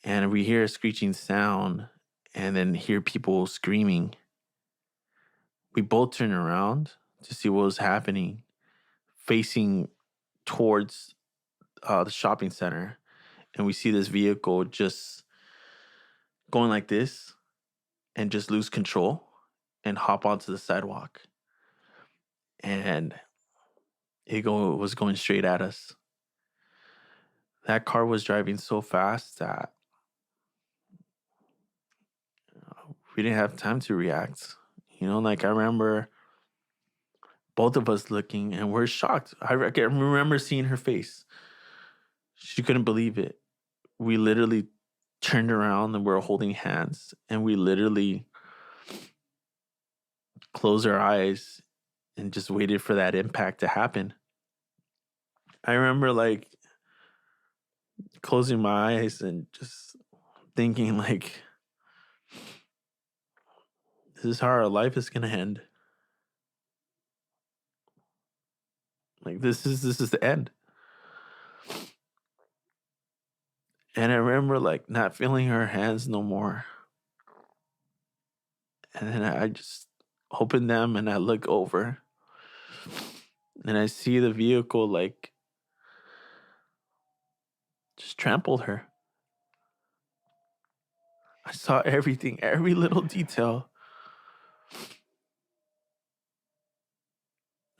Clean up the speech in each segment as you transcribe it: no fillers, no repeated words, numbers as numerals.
and we hear a screeching sound and then hear people screaming. We both turn around to see what was happening, facing towards the shopping center. And we see this vehicle just going like this and just lose control and hop onto the sidewalk. And was going straight at us. That car was driving so fast that we didn't have time to react. Like I remember both of us looking and we're shocked. I remember seeing her face. She couldn't believe it. We literally turned around and we were holding hands and we literally closed our eyes and just waited for that impact to happen. I remember like closing my eyes and just thinking like, this is how our life is gonna end. Like this is the end. And I remember like not feeling her hands no more. And then I just open them and I look over and I see the vehicle like just trampled her. I saw everything, every little detail.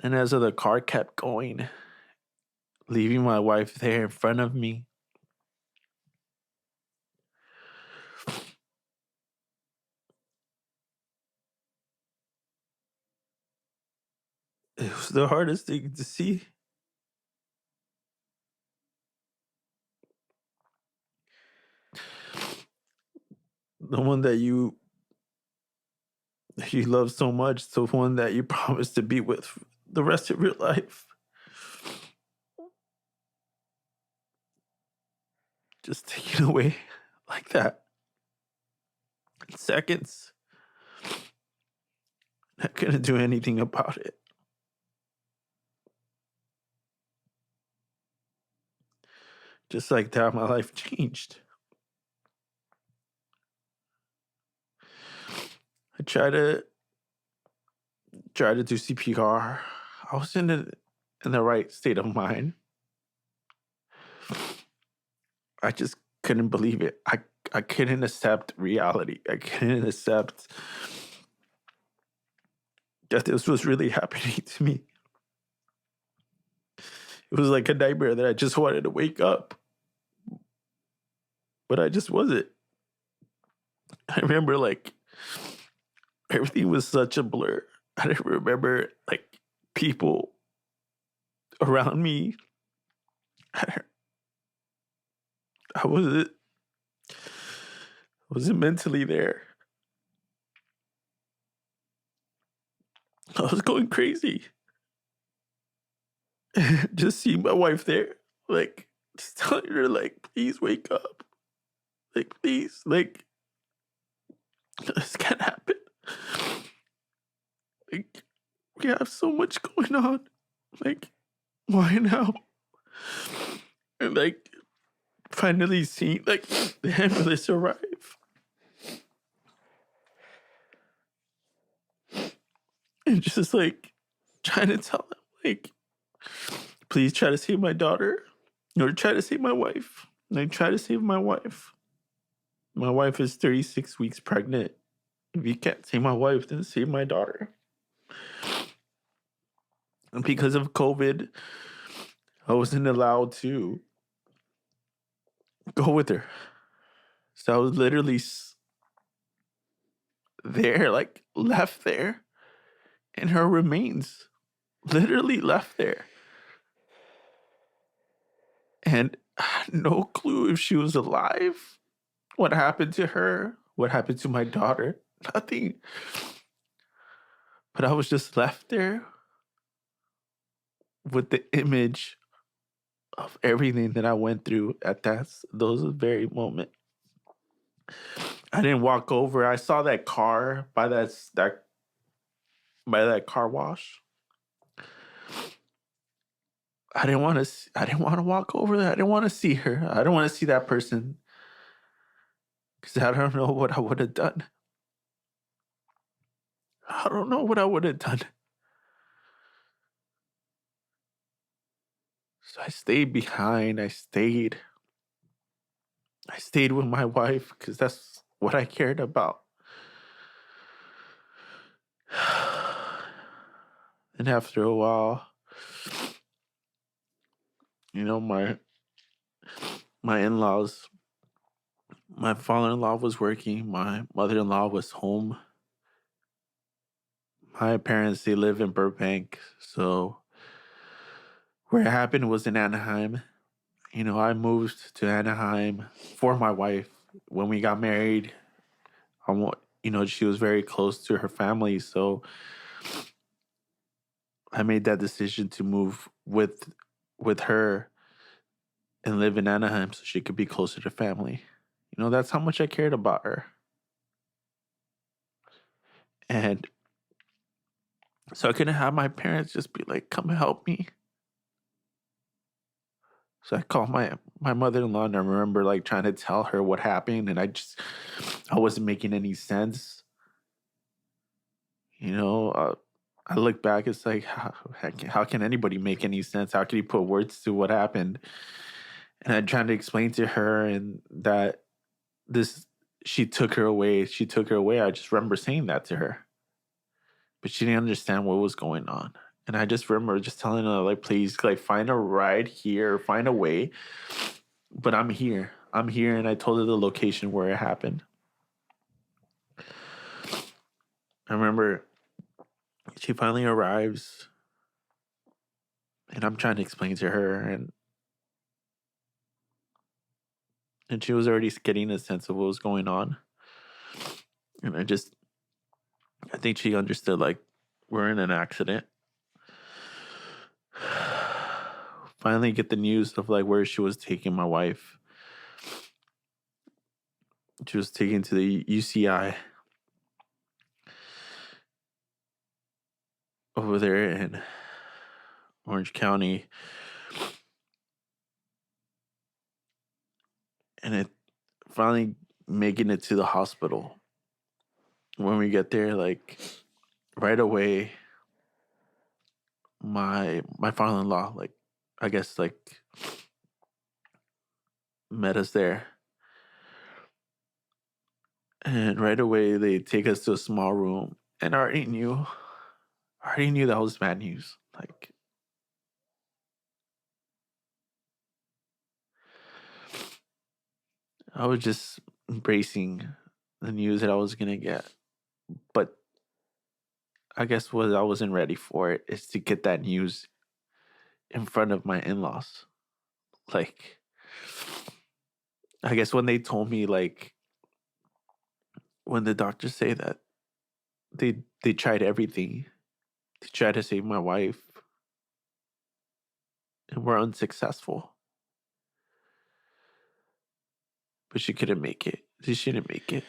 And as the car kept going, leaving my wife there in front of me, it was the hardest thing to see. The one that you love so much, the one that you promised to be with the rest of your life, just taken away like that in seconds. I couldn't do anything about it. Just like that, my life changed. I tried to do CPR. I was in the right state of mind. I just couldn't believe it. I couldn't accept reality. I couldn't accept that this was really happening to me. It was like a nightmare that I just wanted to wake up. But I just wasn't. I remember like everything was such a blur. I didn't remember like people around me. I wasn't mentally there. I was going crazy. Just seeing my wife there, like just telling her, like, please wake up. Like, please, like, this can't happen. Like, we have so much going on. Like, why now? And like finally seeing like the ambulance arrive. And just like trying to tell them, like, please try to save my daughter. Or try to save my wife. Like, try to save my wife. My wife is 36 weeks pregnant. If you can't save my wife, then save my daughter. And because of COVID, I wasn't allowed to go with her. So I was literally there, like, left there. And her remains literally left there. And I had no clue if she was alive. What happened to her? What happened to my daughter? Nothing. But I was just left there with the image of everything that I went through at those very moment. I didn't walk over. I saw that car by that car wash. I didn't want to walk over there. I didn't want to see her. I don't want to see that person. Because I don't know what I would have done. I don't know what I would have done. So I stayed behind. I stayed with my wife because that's what I cared about. And after a while, my in-laws, my father-in-law was working, my mother-in-law was home. My parents, they live in Burbank, so where it happened was in Anaheim. I moved to Anaheim for my wife. When we got married, she was very close to her family, so I made that decision to move with her and live in Anaheim so she could be closer to family. That's how much I cared about her. And so I couldn't have my parents just be like, come help me. So I called my mother-in-law, and I remember like trying to tell her what happened, and I wasn't making any sense. I look back, it's like, how can anybody make any sense? How can you put words to what happened? And I tried to explain to her and that this she took her away. She took her away. I just remember saying that to her, but she didn't understand what was going on. And I just remember just telling her, like, please, like, find a ride here, find a way. But I'm here. I'm here. And I told her the location where it happened. I remember she finally arrives, and I'm trying to explain to her, and she was already getting a sense of what was going on. And I think she understood, like, we're in an accident. Finally get the news of like where she was taking my wife. She was taken to the UCI over there in Orange County. And it finally making it to the hospital. When we get there, like right away, my father-in-law, like, I guess, like, met us there. And right away they take us to a small room, and I already knew that was bad news. Like, I was just embracing the news that I was gonna get. But I guess what I wasn't ready for it is to get that news in front of my in-laws. Like, I guess when they told me, like, when the doctors say that they tried everything to try to save my wife and were unsuccessful. But she couldn't make it. She didn't make it.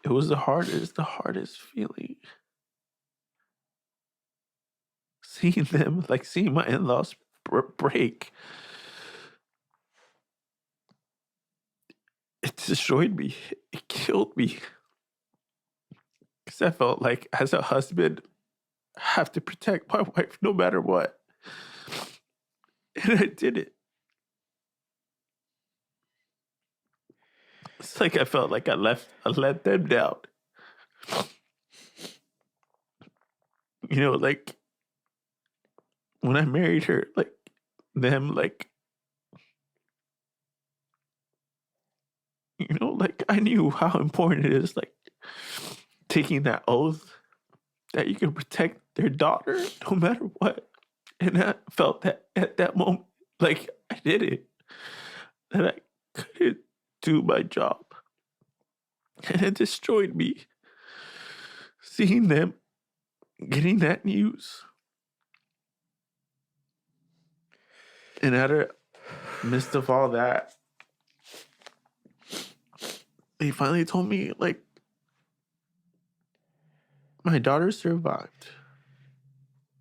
It was the hardest feeling. Seeing them, like seeing my in-laws break. It destroyed me. It killed me. Because I felt like, as a husband, I have to protect my wife no matter what. And I did it. It's like I felt like I let them down. Like when I married her, like them, like, like I knew how important it is, like taking that oath that you can protect their daughter no matter what. And I felt that at that moment, like I did it, that I couldn't do my job. And it destroyed me. Seeing them getting that news. And out of midst of all that, they finally told me, like, my daughter survived.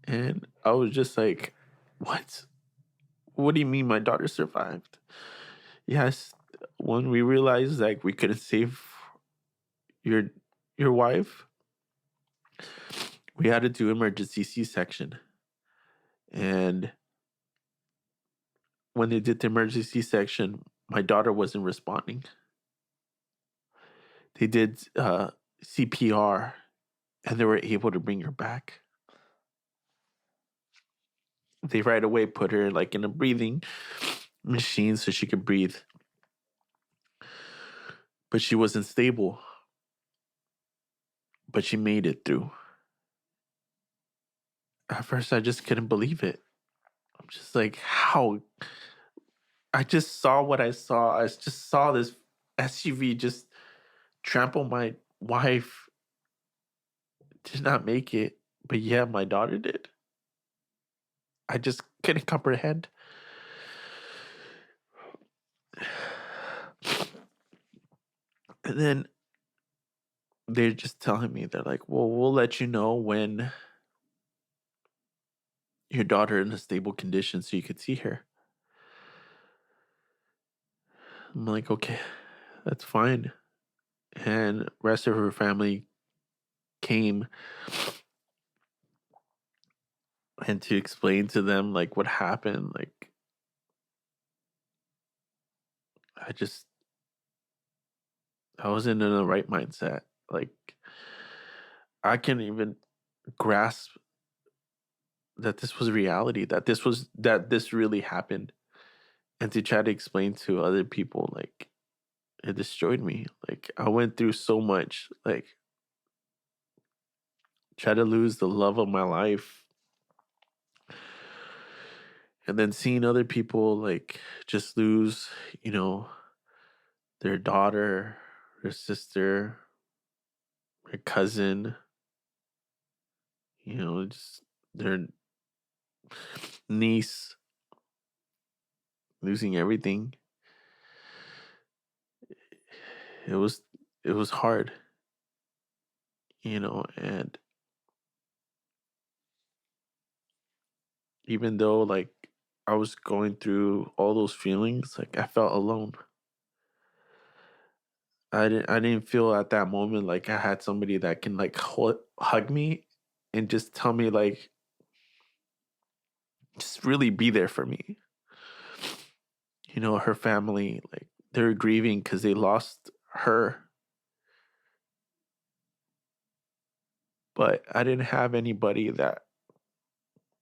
And I was just like, what? What do you mean my daughter survived? Yes, when we realized like we couldn't save your your wife, we had to do emergency C-section. And when they did the emergency C-section, my daughter wasn't responding. They did CPR, and they were able to bring her back. They right away put her like in a breathing machine so she could breathe, but she wasn't stable. But she made it through. At first, I just couldn't believe it. I'm just like, how? I just saw what I saw. I just saw this SUV just trample my wife. Did not make it, but yeah, my daughter did. I just couldn't comprehend. And then they're just telling me, they're like, well, we'll let you know when your daughter in a stable condition so you could see her. I'm like, okay, that's fine. And rest of her family came, and to explain to them like what happened, like I just I wasn't in the right mindset. Like I can't even grasp that this was reality, that this really happened. And to try to explain to other people, like it destroyed me. Like I went through so much, like try to lose the love of my life. And then seeing other people like just lose, you know, their daughter, their sister, their cousin, you know, just their niece, losing everything. It was it was hard, you know, and even though like I was going through all those feelings, like I felt alone. I didn't feel at that moment like I had somebody that can like hug me and just tell me like just really be there for me. You know, her family, like they're grieving because they lost her, but I didn't have anybody that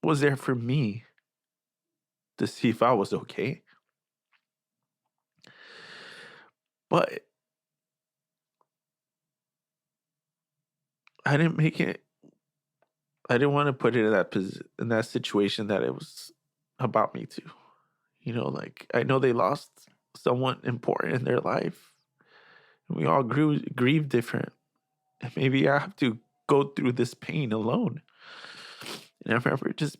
was there for me to see if I was okay. But I didn't make it. I didn't want to put it in in that situation that it was about me too. You know, like I know they lost someone important in their life. And we all grieve different. And maybe I have to go through this pain alone. And I remember just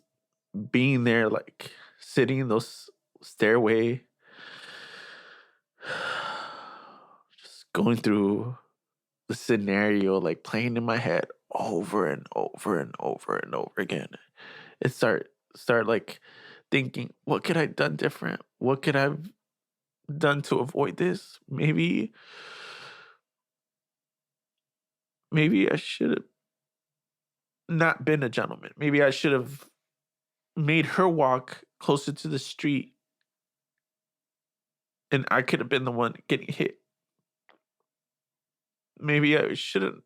being there, like sitting in those stairway, just going through the scenario, like playing in my head over and over and over and over again. It start like thinking, what could I have done different? What could I have done to avoid this? Maybe I should have not been a gentleman. Maybe I should have made her walk closer to the street, and I could have been the one getting hit. Maybe I shouldn't.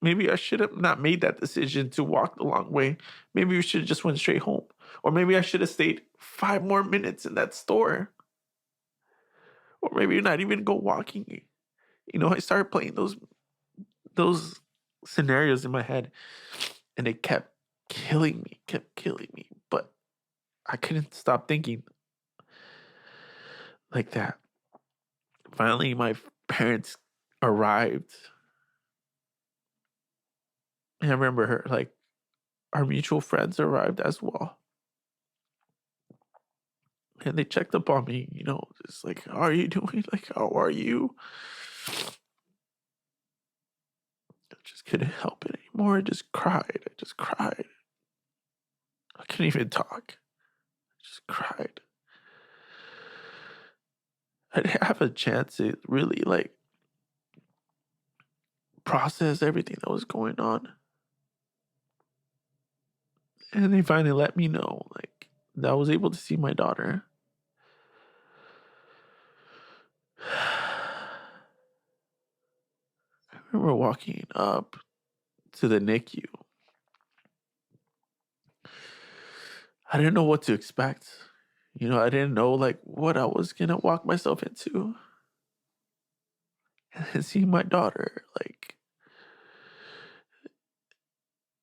Maybe I should have not made that decision to walk the long way. Maybe we should have just went straight home. Or maybe I should have stayed 5 more minutes in that store. Or maybe not even go walking. You know, I started playing those scenarios in my head, and it kept killing me. But I couldn't stop thinking like that. Finally, my parents arrived. And I remember her, like, our mutual friends arrived as well. And they checked up on me, you know, just like, how are you doing? Like, how are you? I just couldn't help it anymore. I just cried. I just cried. I couldn't even talk. I just cried. I didn't have a chance to really like process everything that was going on. And they finally let me know, like, that I was able to see my daughter. I remember walking up to the NICU. I didn't know what to expect. I didn't know like what I was gonna walk myself into. And then seeing my daughter like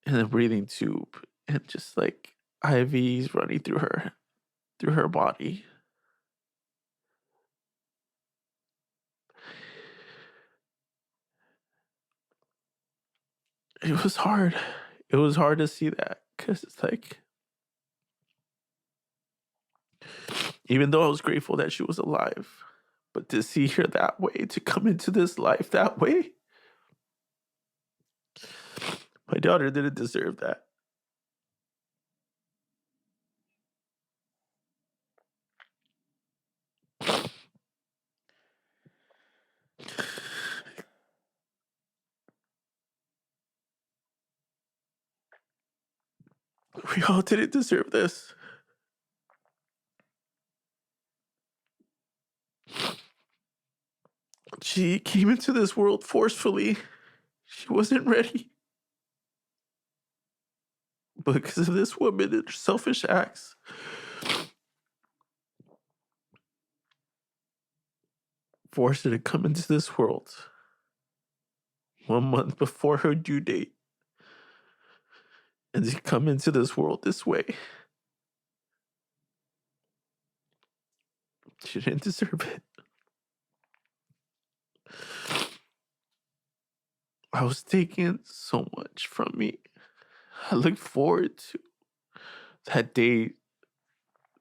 in a breathing tube and just like IVs running through her body. It was hard. It was hard to see that because it's like, even though I was grateful that she was alive, but to see her that way, to come into this life that way, my daughter didn't deserve that. We all didn't deserve this. She came into this world forcefully. She wasn't ready. But because of this woman and her selfish acts, forced her to come into this world 1 month before her due date and to come into this world this way. She didn't deserve it. I was taking so much from me. I look forward to that day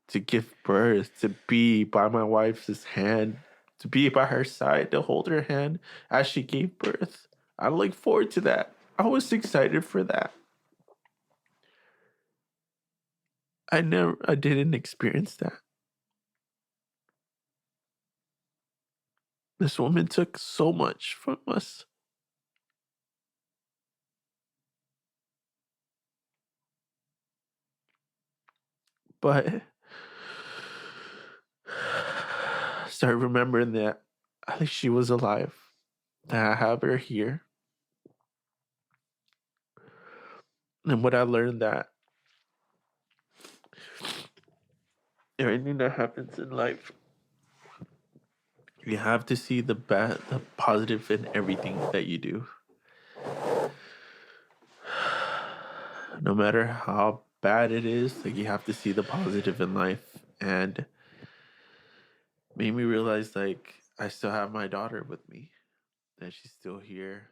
to give birth, to be by my wife's hand, to be by her side, to hold her hand as she gave birth. I look forward to that. I was excited for that. I didn't experience that. This woman took so much from us. But start remembering that at least she was alive. That I have her here. And what I learned that everything that happens in life, you have to see the positive in everything that you do. No matter how bad it is, like you have to see the positive in life. And made me realize like I still have my daughter with me, that she's still here.